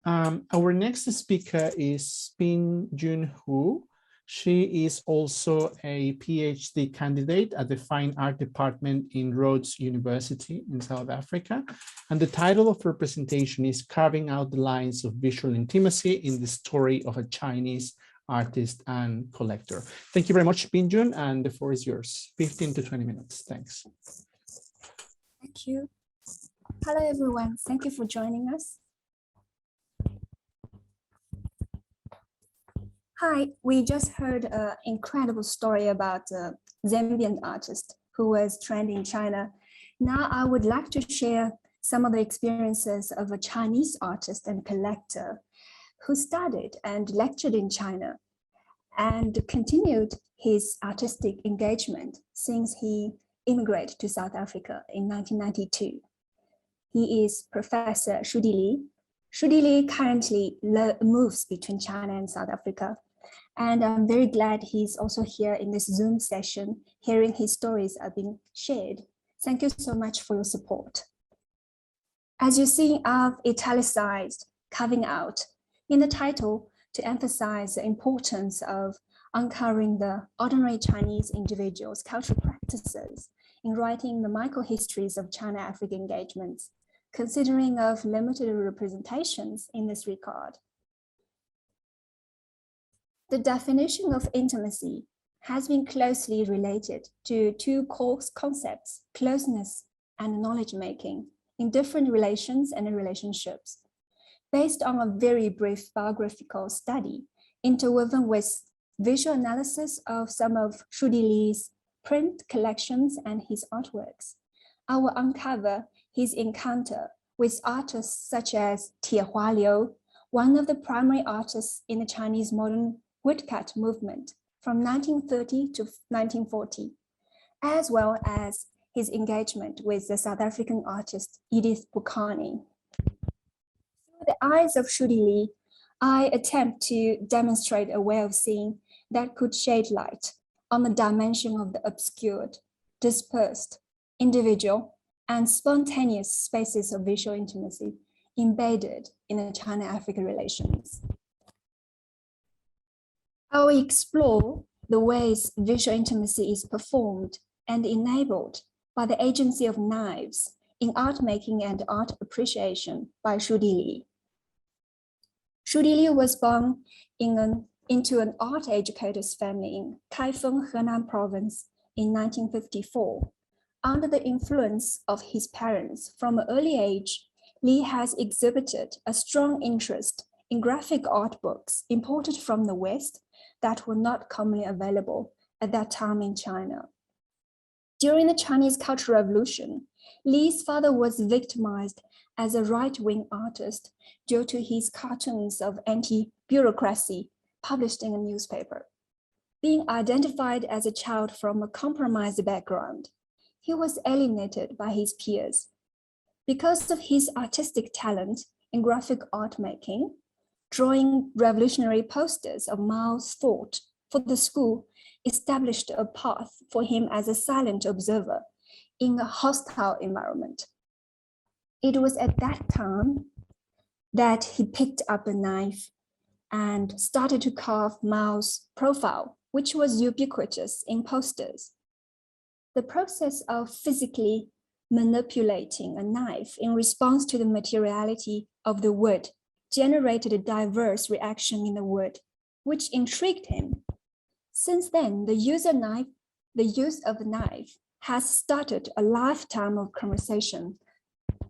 Our next speaker is Binjun Hu. She is also a PhD candidate at the Fine Art Department in Rhodes University in South Africa. And the title of her presentation is Carving Out the Lines of Visual Intimacy in the Story of a Chinese Artist and Collector. Thank you very much, Binjun, and the floor is yours. 15 to 20 minutes. Thanks. Thank you. Hello, everyone. Thank you for joining us. Hi, we just heard an incredible story about a Zambian artist who was trending in China. Now I would like to share some of the experiences of a Chinese artist and collector who studied and lectured in China and continued his artistic engagement since he immigrated to South Africa in 1992. He is Professor Shudi Li. Shudi Li currently moves between China and South Africa. And I'm very glad he's also here in this Zoom session, hearing his stories are being shared. Thank you so much for your support. As you see, I've italicized carving out in the title to emphasize the importance of uncovering the ordinary Chinese individuals' cultural practices in writing the microhistories of China-Africa engagements, considering of limited representations in this regard. The definition of intimacy has been closely related to two core concepts, closeness and knowledge-making, in different relations and relationships. Based on a very brief biographical study, interwoven with visual analysis of some of Shudi Li's print collections and his artworks, I will uncover his encounter with artists such as Tiehua Liu, one of the primary artists in the Chinese modern woodcut movement from 1930 to 1940, as well as his engagement with the South African artist Edith Bukani. Through the eyes of Shudi Li, I attempt to demonstrate a way of seeing that could shed light on the dimension of the obscured, dispersed, individual, and spontaneous spaces of visual intimacy embedded in the China-Africa relations. I will explore the ways visual intimacy is performed and enabled by the agency of knives in art making and art appreciation by Shudi Li. Shudi Li was born into an art educator's family in Kaifeng, Henan province in 1954. Under the influence of his parents from an early age, Li has exhibited a strong interest in graphic art books imported from the West that were not commonly available at that time in China. During the Chinese Cultural Revolution, Li's father was victimized as a right-wing artist due to his cartoons of anti-bureaucracy published in a newspaper. Being identified as a child from a compromised background, he was alienated by his peers. Because of his artistic talent in graphic art making, drawing revolutionary posters of Mao's thought for the school established a path for him as a silent observer in a hostile environment. It was at that time that he picked up a knife and started to carve Mao's profile, which was ubiquitous in posters. The process of physically manipulating a knife in response to the materiality of the wood generated a diverse reaction in the wood, which intrigued him. Since then, the use of the knife has started a lifetime of conversation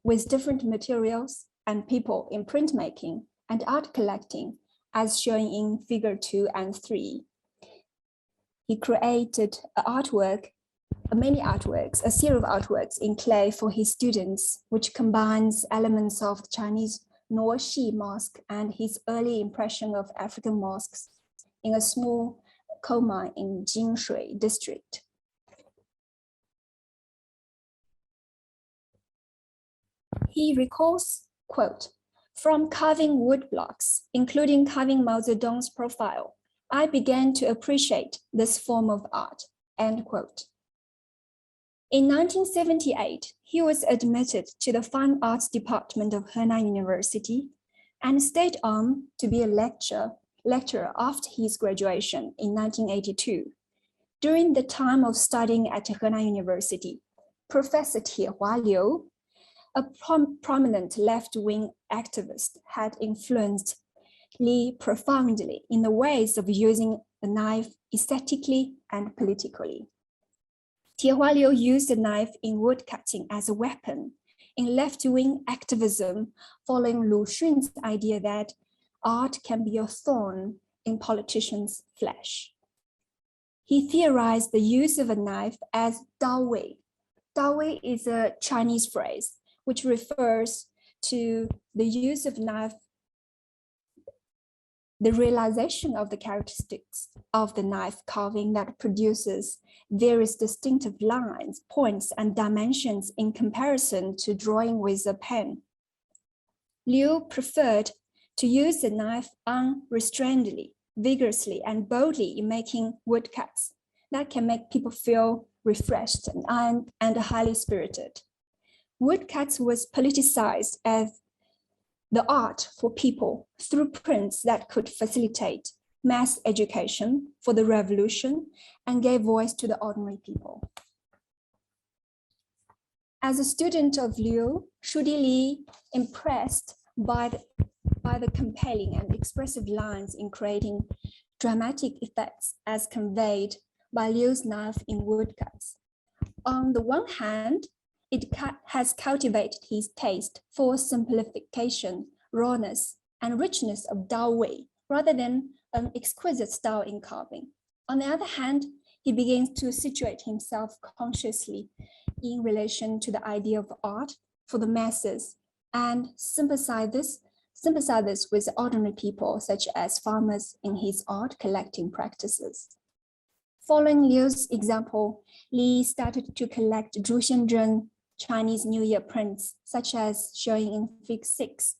with different materials and people in printmaking and art collecting, as shown in figure 2 and 3. He created many artworks, a series of artworks in clay for his students, which combines elements of the Chinese Nuoshi mosque and his early impression of African mosques in a small coal mine in Jinshui district. He recalls, quote, "From carving wood blocks, including carving Mao Zedong's profile, I began to appreciate this form of art," end quote. In 1978, he was admitted to the Fine Arts Department of Henan University and stayed on to be a lecturer after his graduation in 1982. During the time of studying at Henan University, Professor Tiehua Liu, a prominent left-wing activist, had influenced Li profoundly in the ways of using the knife aesthetically and politically. Tiehua Liu used the knife in woodcutting as a weapon in left-wing activism, following Lu Xun's idea that art can be a thorn in politicians' flesh. He theorized the use of a knife as Dawei. Dawei is a Chinese phrase which refers to the use of knife, the realization of the characteristics of the knife carving that produces various distinctive lines, points, and dimensions in comparison to drawing with a pen. Liu preferred to use the knife unrestrainedly, vigorously, and boldly in making woodcuts that can make people feel refreshed and highly spirited. Woodcuts was politicized as the art for people through prints that could facilitate mass education for the revolution and gave voice to the ordinary people. As a student of Liu, Shudi Li, impressed by the compelling and expressive lines in creating dramatic effects as conveyed by Liu's knife in woodcuts. On the one hand, it has cultivated his taste for simplification, rawness, and richness of Dawei, rather than an exquisite style in carving. On the other hand, he begins to situate himself consciously in relation to the idea of art for the masses and sympathizes with ordinary people, such as farmers, in his art collecting practices. Following Liu's example, Li started to collect Zhuxianzhen Chinese New Year prints, such as showing in Fig 6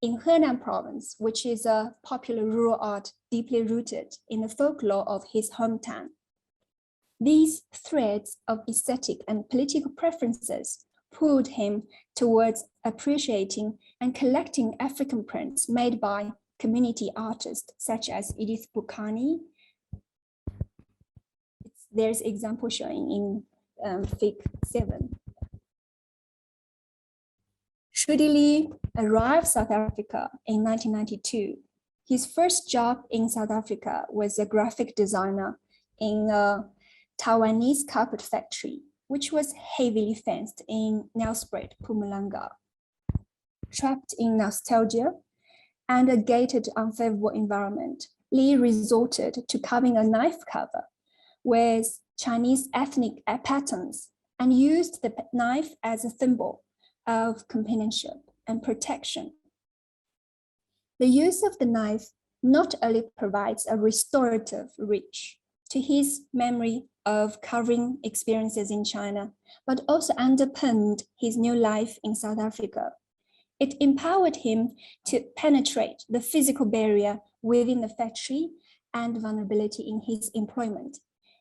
in Henan province, which is a popular rural art deeply rooted in the folklore of his hometown. These threads of aesthetic and political preferences pulled him towards appreciating and collecting African prints made by community artists such as Edith Bukani. There's example showing in Fig 7. Shudi Li arrived South Africa in 1992. His first job in South Africa was a graphic designer in a Taiwanese carpet factory, which was heavily fenced in Nelspruit, Mpumalanga. Trapped in nostalgia and a gated, unfavorable environment, Li resorted to carving a knife cover with Chinese ethnic patterns and used the knife as a symbol of companionship and protection. The use of the knife not only provides a restorative reach to his memory of carving experiences in China, but also underpinned his new life in South Africa. It empowered him to penetrate the physical barrier within the factory and vulnerability in his employment.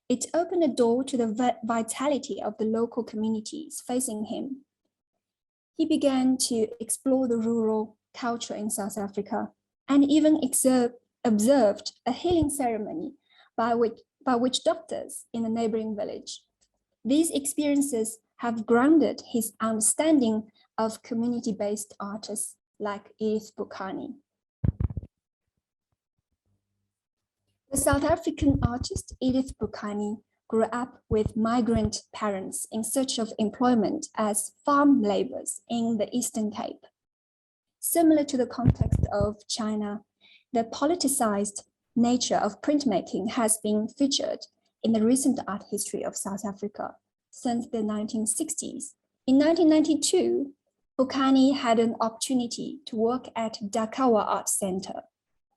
It opened a door to the vitality of the local communities facing him. He began to explore the rural culture in South Africa and even observed a healing ceremony by witch doctors in a neighboring village. These experiences have grounded his understanding of community-based artists like Edith Bukani. The South African artist Edith Bukani grew up with migrant parents in search of employment as farm laborers in the Eastern Cape. Similar to the context of China, the politicized nature of printmaking has been featured in the recent art history of South Africa since the 1960s. In 1992, Bukani had an opportunity to work at Dakawa Art Center,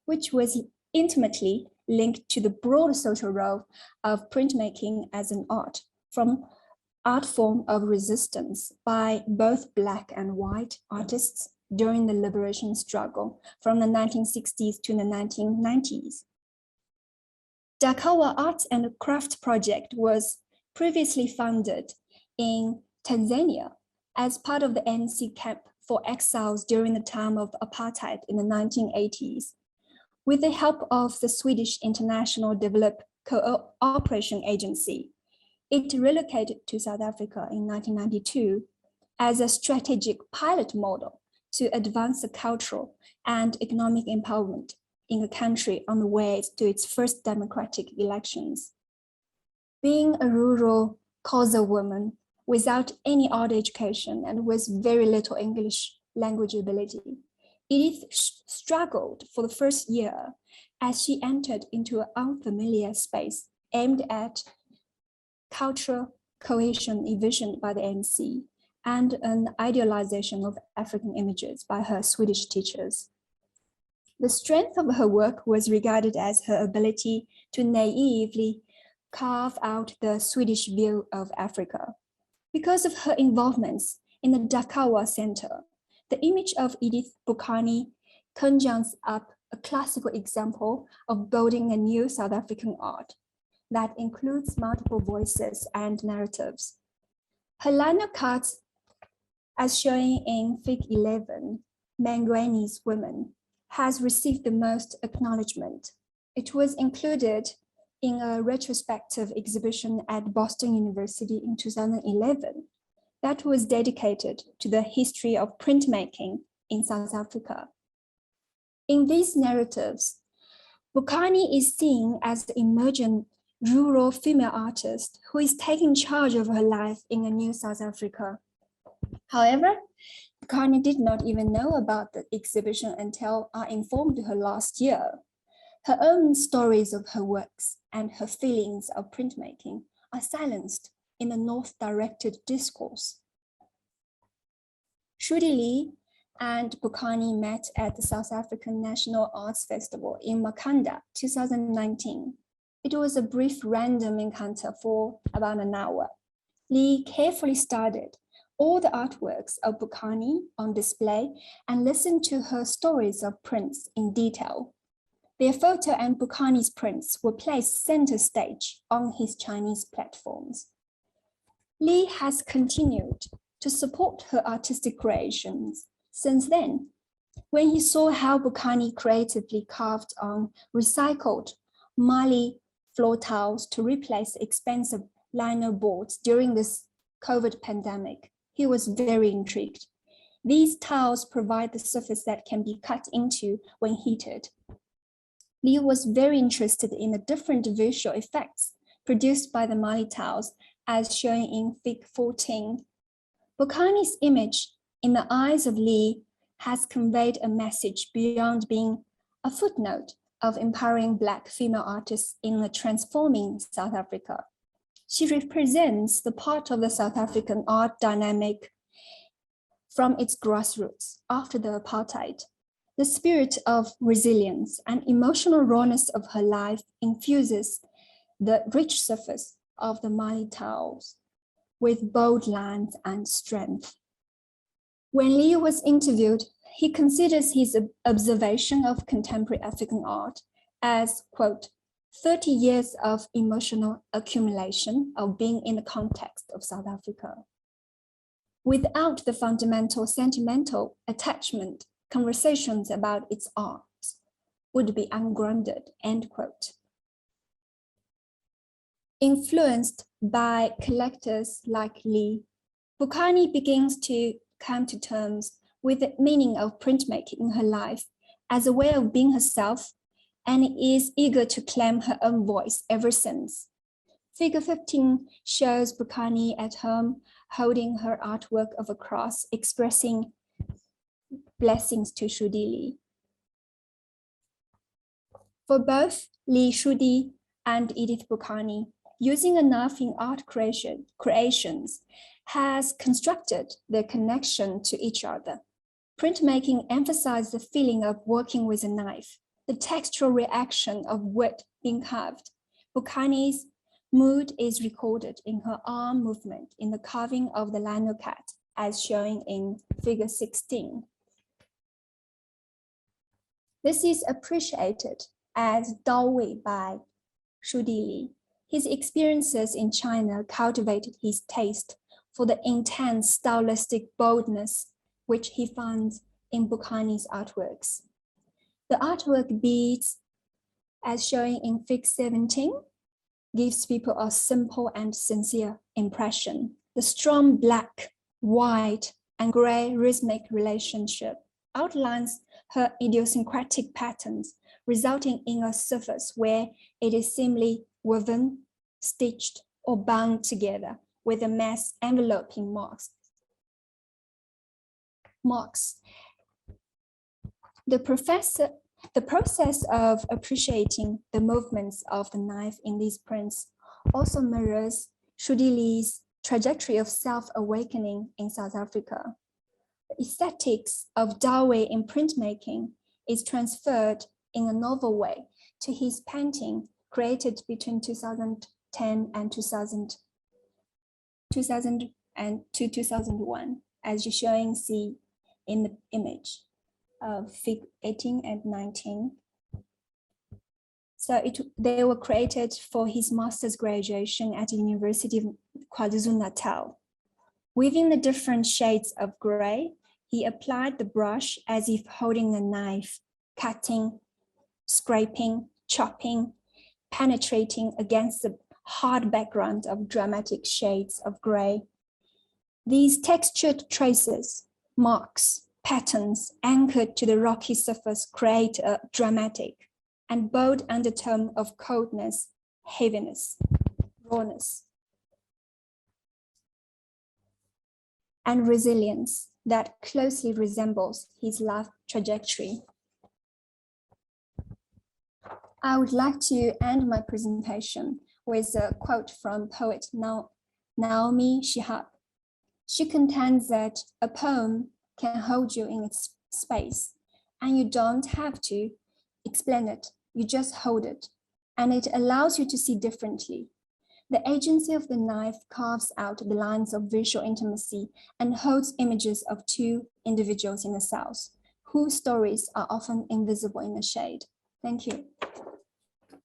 which was intimately linked to the broader social role of printmaking as an art form of resistance by both Black and white artists during the liberation struggle from the 1960s to the 1990s. Dakawa Art and Craft Project was previously funded in Tanzania as part of the ANC camp for exiles during the time of apartheid in the 1980s. With the help of the Swedish International Development Cooperation Agency, it relocated to South Africa in 1992 as a strategic pilot model to advance the cultural and economic empowerment in the country on the way to its first democratic elections. Being a rural Xhosa woman without any art education and with very little English language ability, Edith struggled for the first year as she entered into an unfamiliar space aimed at cultural cohesion envisioned by the ANC and an idealization of African images by her Swedish teachers. The strength of her work was regarded as her ability to naively carve out the Swedish view of Africa. Because of her involvements in the Dakawa Center, the image of Edith Bukani conjures up a classical example of building a new South African art that includes multiple voices and narratives. Her lino cuts, as shown in Fig 11, Mangwani's Women, has received the most acknowledgement. It was included in a retrospective exhibition at Boston University in 2011 that was dedicated to the history of printmaking in South Africa. In these narratives, Bukani is seen as the emergent rural female artist who is taking charge of her life in a new South Africa. However, Bukani did not even know about the exhibition until I informed her last year. Her own stories of her works and her feelings of printmaking are silenced in the North-directed discourse. Shudi Li and Bukani met at the South African National Arts Festival in Makhanda, 2019. It was a brief random encounter for about an hour. Li carefully studied all the artworks of Bukani on display and listened to her stories of prints in detail. Their photo and Bukani's prints were placed center stage on his Chinese platforms. Li has continued to support her artistic creations since then. When he saw how Bukani creatively carved on recycled Mali floor tiles to replace expensive lino boards during this COVID pandemic, he was very intrigued. These tiles provide the surface that can be cut into when heated. Liu was very interested in the different visual effects produced by the Mali tiles, as shown in Fig 14. Bukani's image in the eyes of Li has conveyed a message beyond being a footnote of empowering Black female artists in a transforming South Africa. She represents the part of the South African art dynamic from its grassroots after the apartheid. The spirit of resilience and emotional rawness of her life infuses the rich surface of the Mali tiles with bold lines and strength. When Liu was interviewed, he considers his observation of contemporary African art as, quote, 30 years of emotional accumulation of being in the context of South Africa. Without the fundamental sentimental attachment, conversations about its art would be ungrounded, end quote. Influenced by collectors like Li, Bukani begins to come to terms with the meaning of printmaking in her life as a way of being herself, and is eager to claim her own voice ever since. Figure 15 shows Bukani at home holding her artwork of a cross expressing blessings to Shudi Li. For both Li Shudi and Edith Bukani, using enough in art creations has constructed their connection to each other. Printmaking emphasized the feeling of working with a knife, the textural reaction of wood being carved. Bukani's mood is recorded in her arm movement in the carving of the lino cat, as shown in Figure 16. This is appreciated as Daowei by Shudi Li. His experiences in China cultivated his taste for the intense stylistic boldness which he finds in Bukani's artworks. The artwork beads, as shown in Fig 17, gives people a simple and sincere impression. The strong black, white, and gray rhythmic relationship outlines her idiosyncratic patterns, resulting in a surface where it is simply woven, stitched, or bound together with a mass enveloping marks. The process of appreciating the movements of the knife in these prints also mirrors Shudi Li's trajectory of self-awakening in South Africa. The aesthetics of Dawe in printmaking is transferred in a novel way to his painting created between 2010 and 2001, as you showing see in the image of Fig 18 and 19. So they were created for his master's graduation at the University of KwaZulu-Natal. Within the different shades of gray, he applied the brush as if holding a knife, cutting, scraping, chopping, penetrating against the hard background of dramatic shades of gray. These textured traces, marks, patterns anchored to the rocky surface create a dramatic and bold undertone of coldness, heaviness, rawness, and resilience that closely resembles his life trajectory. I would like to end my presentation with a quote from poet Naomi Shihab. She contends that a poem can hold you in its space, and you don't have to explain it, you just hold it, and it allows you to see differently. The agency of the knife carves out the lines of visual intimacy and holds images of two individuals in the cells, whose stories are often invisible in the shade. Thank you.